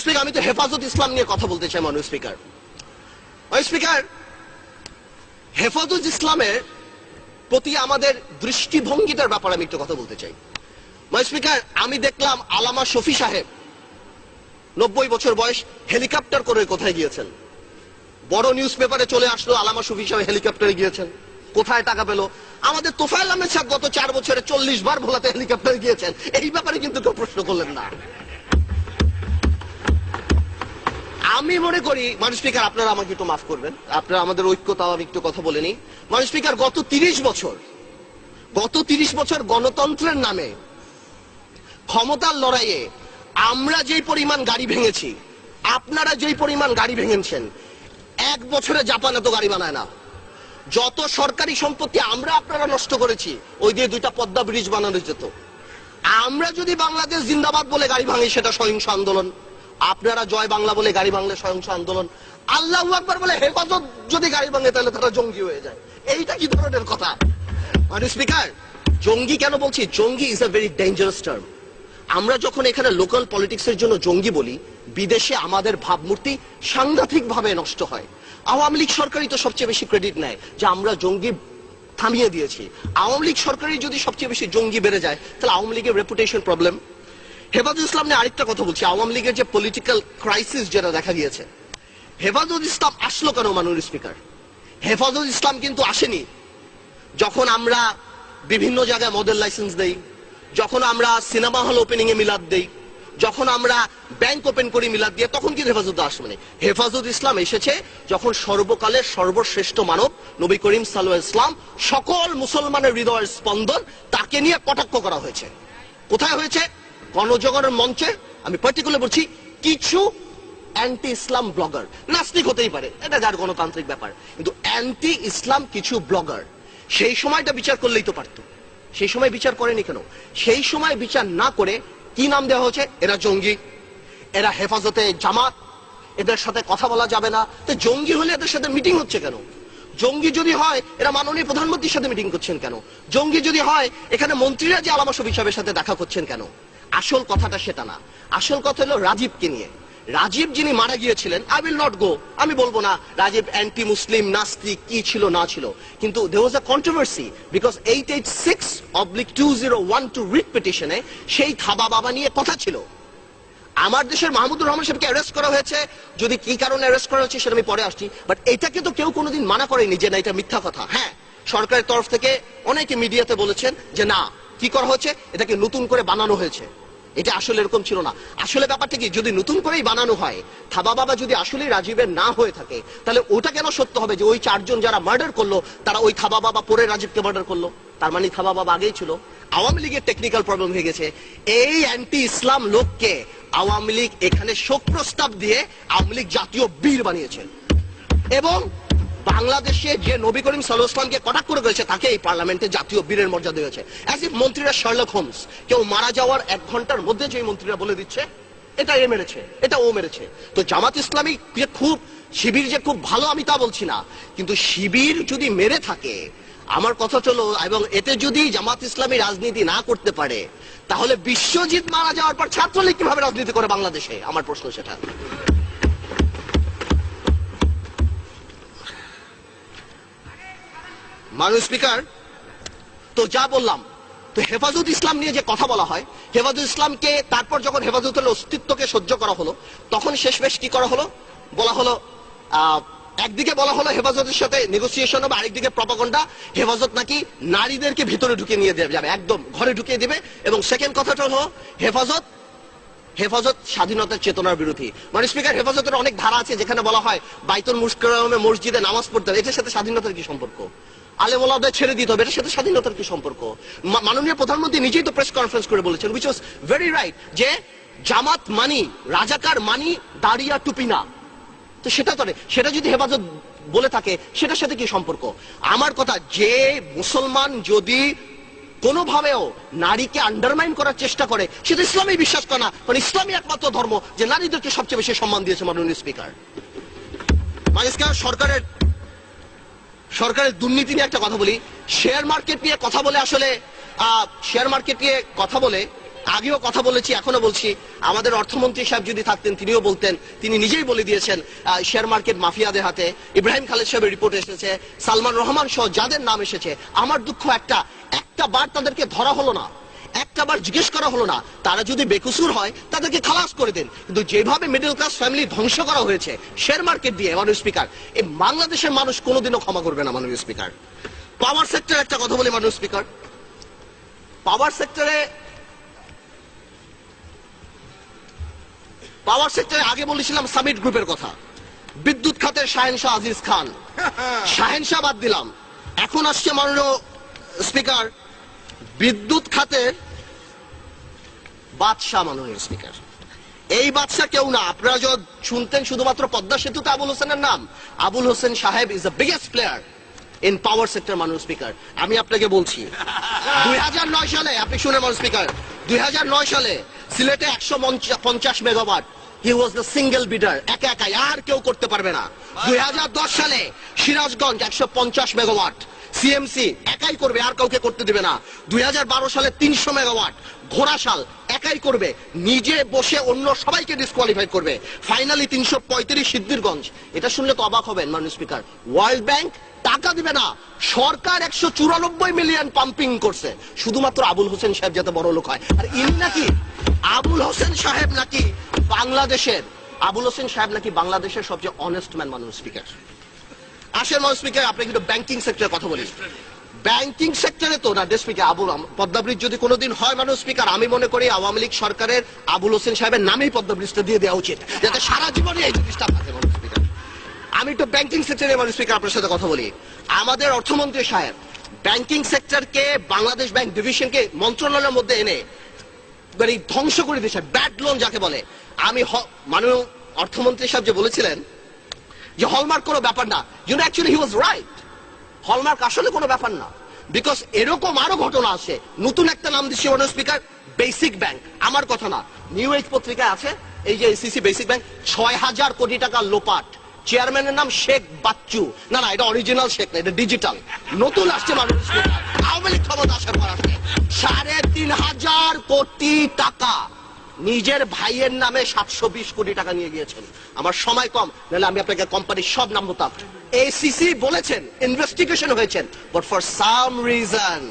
Speaker, আমি তো হেফাজত ইসলাম নিয়ে কথা বলতে চাই। মাননীয় স্পিকার, হেফাজত ইসলামের প্রতি আমাদের দৃষ্টিভঙ্গিটার ব্যাপারে আমি একটু কথা বলতে চাই। স্পিকার, আমি দেখলাম আলামা শফি সাহেব 90 বছর বয়স, হেলিকপ্টার করে কোথায় গিয়েছেন? বড় নিউজ পেপারে চলে আসলো আলামা শফি সাহেব হেলিকপ্টারে গিয়েছেন। কোথায় টাকা পেল? আমাদের তোফায়েল আহমেদ সাহেব গত 4 বছরে 40 বার ভোলাতে হেলিকপ্টারে গিয়েছেন। এই ব্যাপারে কিন্তু কেউ প্রশ্ন করলেন না। আমি মনে করি মাননীয় স্পিকার, আপনারা আমাকে একটু মাফ করবেন, আপনারা আমাদের ঐক্যতাও আমি একটু কথা বলে নিই। মাননীয় স্পিকার, গত 30 বছর গণতন্ত্রের নামে ক্ষমতার লড়াইয়ে আমরা যেই পরিমাণ গাড়ি ভেঙেছি, আপনারা যেই পরিমাণ গাড়ি ভেঙেছেন, 1 বছরে জাপান এত গাড়ি বানায় না। যত সরকারি সম্পত্তি আমরা আপনারা নষ্ট করেছি, ওই দিয়ে 2টা পদ্মা ব্রিজ বানানো যেত। আমরা যদি বাংলাদেশ জিন্দাবাদ বলে গাড়ি ভাঙি, সেটা সহিংস আন্দোলন। আপনারা জয় বাংলা বলে গাড়ি ভাঙলে সহিংস আন্দোলন। আল্লাহু আকবার বলে হেফাজত যদি গাড়ি ভাঙে, তাহলে তারা জঙ্গি হয়ে যায়। এইটা কি ধরনের কথা? মাননীয় স্পিকার, জঙ্গি কেন বলছি? জঙ্গি is a very dangerous term. আমরা যখন এখানে লোকাল পলিটিক্সের জন্য জঙ্গি বলি, বিদেশে আমাদের ভাবমূর্তি সাংঘাতিক ভাবে নষ্ট হয়। আওয়ামী লীগ সরকারই তো সবচেয়ে বেশি ক্রেডিট নেয় যে আমরা জঙ্গি থামিয়ে দিয়েছি। আওয়ামী লীগ সরকারই যদি সবচেয়ে বেশি জঙ্গি বেড়ে যায়, তাহলে আওয়ামী লীগের রেপুটেশন প্রবলেম। হেফাজত ইসলাম নিয়ে আরেকটা কথা বলছি। আওয়ামী লীগের যে পলিটিক্যাল ক্রাইসিস যেটা দেখা গিয়েছে, হেফাজত ইসলাম আসলো কেন? মাননীয় স্পিকার, হেফাজত ইসলাম কিন্তু আসেনি যখন আমরা বিভিন্ন জায়গায় মডেল লাইসেন্স দেই, যখন আমরা সিনেমা হল ওপেনিং এ মিলাদ দেই, যখন আমরা ব্যাংক ওপেন করি মিলাদ দিয়ে, তখন কি হেফাজত আসবে না? হেফাজত ইসলাম এসেছে যখন সর্বকালের সর্বশ্রেষ্ঠ মানব নবী করিম সাল্লাল্লাহু আলাইহি ওয়াসাল্লাম, সকল মুসলমানের হৃদয়ের স্পন্দন, তাকে নিয়ে কটাক্ষ করা হয়েছে। কোথায় হয়েছে? গণজাগরণ মঞ্চে। আমি পার্টিকুলার বলছি, কিছু অ্যান্টি ইসলাম ব্লগার, নাস্তিক হতেই পারে, এটা যার গণতান্ত্রিক ব্যাপার, কিন্তু অ্যান্টি ইসলাম কিছু ব্লগার সেই সময়টা বিচার করলেই তো পারতো। সেই সময় বিচার করেনি কেন? সেই সময় বিচার না করে কি নাম দেওয়া হয়েছে? এরা জঙ্গি, এরা হেফাজতে জামাত, এদের সাথে কথা বলা যাবে না। তো জঙ্গি হলে এদের সাথে মিটিং হচ্ছে কেন? জঙ্গি যদি হয়, এরা মাননীয় প্রধানমন্ত্রীর সাথে মিটিং করছেন কেন? জঙ্গি যদি হয়, এখানে মন্ত্রীরা যে আলামা শফি সাহেবের সাথে দেখা করছেন কেন? আসল কথাটা সেটা না। আসল কথা হলো রাজীবকে নিয়ে। রাজীব যিনি মারা গিয়েছিলেন, আই উইল নট গো, আমি বলবো না রাজীব অ্যান্টি মুসলিম, নাস্তিক কি ছিল না ছিল, কিন্তু দেয়ার ওয়াজ আ কন্ট্রোভার্সি বিকজ 886/2012 রিট পিটিশনে সেই খাবা বাবা নিয়ে কথা ছিল। আমার দেশের মাহমুদুর রহমান সাহেবকে অ্যারেস্ট করা হয়েছে, যদি কি কারণে অ্যারেস্ট করা হয়েছে সেটা আমি পরে আসছি, বাট এটাকে তো কেউ কোনোদিন মানা করেনি যে না এটা মিথ্যা কথা। হ্যাঁ, সরকারের তরফ থেকে অনেকে মিডিয়াতে বলেছেন যে না, কি করা হয়েছে, এটাকে নতুন করে বানানো হয়েছে, এটা আসলে এরকম ছিল না। আসলে ব্যাপারটা কি, যদি নতুন করেই বানানো হয়, খাবা বাবা যদি আসলে রাজীবের না হয়ে থাকে, তাহলে ওটা কেন সত্য হবে যে ওই 4 জন যারা মার্ডার করলো তারা ওই খাবা বাবা পরে রাজীবকে মার্ডার করলো? তার মানে খাবা বাবা আগেই ছিল। আওয়ামী লীগের টেকনিক্যাল প্রবলেম হয়ে গেছে। এই অ্যান্টি ইসলাম লোককে আওয়ামী লীগ এখানে শোক প্রস্তাব দিয়ে আওয়ামী লীগ জাতীয় বীর বানিয়েছে, এবং বাংলাদেশে যে নবী করিম সাল্লাল্লাহু আলাইহি ওয়াসাল্লামকে কটাক্ষ করে গেছে, তাকে এই পার্লামেন্টে জাতীয় বীরের মর্যাদা দিয়েছে। অ্যাজ ইফ মন্ত্রীরা শার্লক হোমস, কেউ মারা যাওয়ার 1 ঘন্টার মধ্যে যে মন্ত্রীরা বলে দিচ্ছে এটা এ মেরেছে, এটা ও মেরেছে। তো জামাত ইসলামী যে খুব, শিবির যে খুব ভালো, আমি তা বলছি না, কিন্তু শিবির যদি মেরে থাকে, আমার কথা চলো, এবং এতে যদি জামাত ইসলামী রাজনীতি না করতে পারে, তাহলে বিশ্বজিৎ মারা যাওয়ার পর ছাত্রলীগ কিভাবে রাজনীতি করে বাংলাদেশে? আমার প্রশ্ন সেটা। মাননীয় স্পিকার, তো যা বললাম, তো হেফাজত ইসলাম নিয়ে যে কথা বলা হয়, হেফাজত ইসলামকে তারপর যখন হেফাজতের অস্তিত্বকে সহ্য করা হলো, তখন শেষমেশ কি করা হলো? বলা হলো, একদিকে বলা হলো হেফাজতের সাথে নেগোসিয়েশন হবে, আরেকদিকে প্রপাগান্ডা, হেফাজত নাকি নারীদেরকে ভিতরে ঢুকিয়ে নিয়ে যাবে, একদম ঘরে ঢুকিয়ে দিবে। এবং সেকেন্ড কথাটা হলো হেফাজত স্বাধীনতার চেতনার বিরোধী। মানে স্পিকার, হেফাজতের অনেক ধারা আছে যেখানে বলা হয় বাইতুল মুকাররমে মসজিদে নামাজ পড়তে হবে, এটার সাথে স্বাধীনতার কি সম্পর্ক? আলেম ওলামাদের ছেড়ে দিতে হবে, এটার সাথে স্বাধীনতার কি সম্পর্ক? মাননীয় প্রধানমন্ত্রী নিজেই তো প্রেস কনফারেন্স করে বলেছেন, উইচ ওয়াজ ভেরি রাইট, যে জামাত মানি, রাজাকার মানি, দাড়িয়া টুপি না। তো সেটা যদি হেফাজত বলে থাকে, সেটার সাথে কি সম্পর্ক? আমার কথা, যে মুসলমান যদি কোনোভাবেও নারীকে আন্ডারমাইন করার চেষ্টা করে, সেটা ইসলামী বিশ্বাস করে না, কারণ ইসলামী একমাত্র ধর্ম যে নারীদেরকে সবচেয়ে বেশি সম্মান দিয়েছে। মাননীয় স্পিকার, সরকারের দুর্নীতি নিয়ে একটা কথা বলি। শেয়ার মার্কেট নিয়ে কথা বলে, আসলে শেয়ার মার্কেট নিয়ে কথা বলে আগেও কথা বলেছি, এখনো বলছি, আমাদের অর্থমন্ত্রী সাহেব যদি থাকতেন তিনিও বলতেন, তিনি নিজেই বলে দিয়েছেন শেয়ার মার্কেট মাফিয়াদের হাতে। ইব্রাহিম খালেদ সাহেবের রিপোর্ট এসেছে, সালমান রহমান সহ যাদের নাম এসেছে, আমার দুঃখ একটা বার তাদেরকে ধরা হলো না, একটা বার জিজ্ঞেস করা হলো না। তারা যদি বেকসুর হয় তাদেরকে খালাস করে দেন, কিন্তু যেভাবে মিডল ক্লাস ফ্যামিলি ধ্বংস করা হয়েছে শেয়ার মার্কেট দিয়ে, মাননীয় স্পিকার, এই বাংলাদেশের মানুষ কোনোদিনও ক্ষমা করবে না মাননীয় স্পিকার। পাওয়ার সেক্টর একটা কথা বলি মাননীয় স্পিকার, পাওয়ার সেক্টরে আগে বলেছিলাম সামিট গ্রুপের কথা, বিদ্যুৎ খাতের শাহেনশাহ আজিজ খান, শাহেনশাহ বাদ দিলাম, এখন আসছে মাননীয় স্পিকার বিদ্যুৎ খাতের বাদশাহ মাননীয় স্পিকার। এই বাদশাহ কেউ না, আপনারা যদি শুনতেন শুধুমাত্র পদ্মা সেতুতে আবুল হোসেনের নাম, আবুল হোসেন সাহেব is the biggest player in power sector মাননীয় স্পিকার। আমি আপনাকে বলছি 2009 সালে, আপনি শুনে মাননীয় স্পিকার, 2009 সালে সিলেটে 150 megawatt, he was the single bidder, একাই, আর কেউ করতে পারবে না। 2010 সালে সিরাজগঞ্জ 150 মেগাওয়াট, সিএমসি একাই করবে, আর কাউকে করতে দিবে না। 2012 সালে 300 মেগাওয়াট, ঘোড়াশাল একাই করবে, নিজে বসে অন্য সবাইকে ডিসকোয়ালিফাই করবে। ফাইনালি 335 সিদ্ধিরগঞ্জ। এটা শুনলে তো অবাক হবেন মাননীয় স্পিকার, ওয়ার্ল্ড ব্যাংক টাকা দিবে না, সরকার 194 মিলিয়ন পাম্পিং করছে শুধুমাত্র আবুল হোসেন সাহেব যাতে বড় লোক হয়। আর ইনি নাকি আবুল হোসেন সাহেব নাকি বাংলাদেশের সবচেয়ে অনেস্ট ম্যান মাননীয় স্পিকার। আসেন মাননীয় স্পিকার, আপনি কিন্তু ব্যাংকিং সেক্টরের কথা বলি। ব্যাংকিং সেক্টরে তো না স্পিকার, পদ্মা ব্রিজ যদি কোনোদিন হয় মাননীয় স্পিকার, আমি মনে করি আওয়ামী লীগ সরকারের আবুল হোসেন সাহেবের নামেই পদ্মা ব্রিজটা দিয়ে দেওয়া উচিত, যাতে সারা জীবনে এই জিনিসটা থাকে মাননীয় স্পিকার। আমি তো ব্যাংকিং সেক্টরে মাননীয় স্পিকার আপনার সাথে কথা বলি। আমাদের অর্থমন্ত্রী সাহেব ব্যাংকিং সেক্টরকে, বাংলাদেশ ব্যাংক ডিভিশনকে মন্ত্রণালয়ের মধ্যে এনে মানে ধ্বংস করে দিয়েছে, ব্যাড লোন যাকে বলে। আমি মাননীয় অর্থমন্ত্রী সাহেব যে বলেছিলেন যে হলমার্ক কোনো ব্যাপার না, actually he was right, hallmark আসলে কোনো ব্যাপার না। বিকজ এরকম আরো ঘটনা আছে। নতুন একটা নাম দিচ্ছি মাননীয় স্পিকার, বেসিক ব্যাংক। আমার কথা না, নিউ এজ পত্রিকায় আছে, এই যে এসিসি বেসিক ব্যাংক 6000 কোটি টাকা লোপাট, চেয়ারম্যানের নাম শেখ বাচ্চু। না, এটা অরিজিনাল শেখ না, এটা ডিজিটাল, নতুন আসছে মাননীয় স্পিকার, আওয়ামী লীগ ক্ষমতা আসার পর আসছে। 3500 কোটি টাকা নিজের ভাইয়ের নামে 720 কোটি টাকা নিয়ে গিয়েছেন। আমার সময় কম, নাহলে আমি আপনাকে কোম্পানির সব নাম বলতাম। এসিসি বলেছেন ইনভেস্টিগেশন হয়েছেন, but for some reason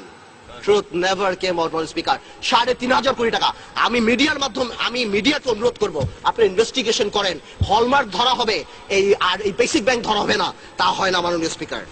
truth never came out মাননীয় স্পিকার। 3500 কোটি টাকা। আমি মিডিয়াকে অনুরোধ করব, আপনি ইনভেস্টিগেশন করেন, হলমার্ক ধরা হবে, এই বেসিক ব্যাংক ধরা হবে না, তা হয় না মাননীয় স্পিকার।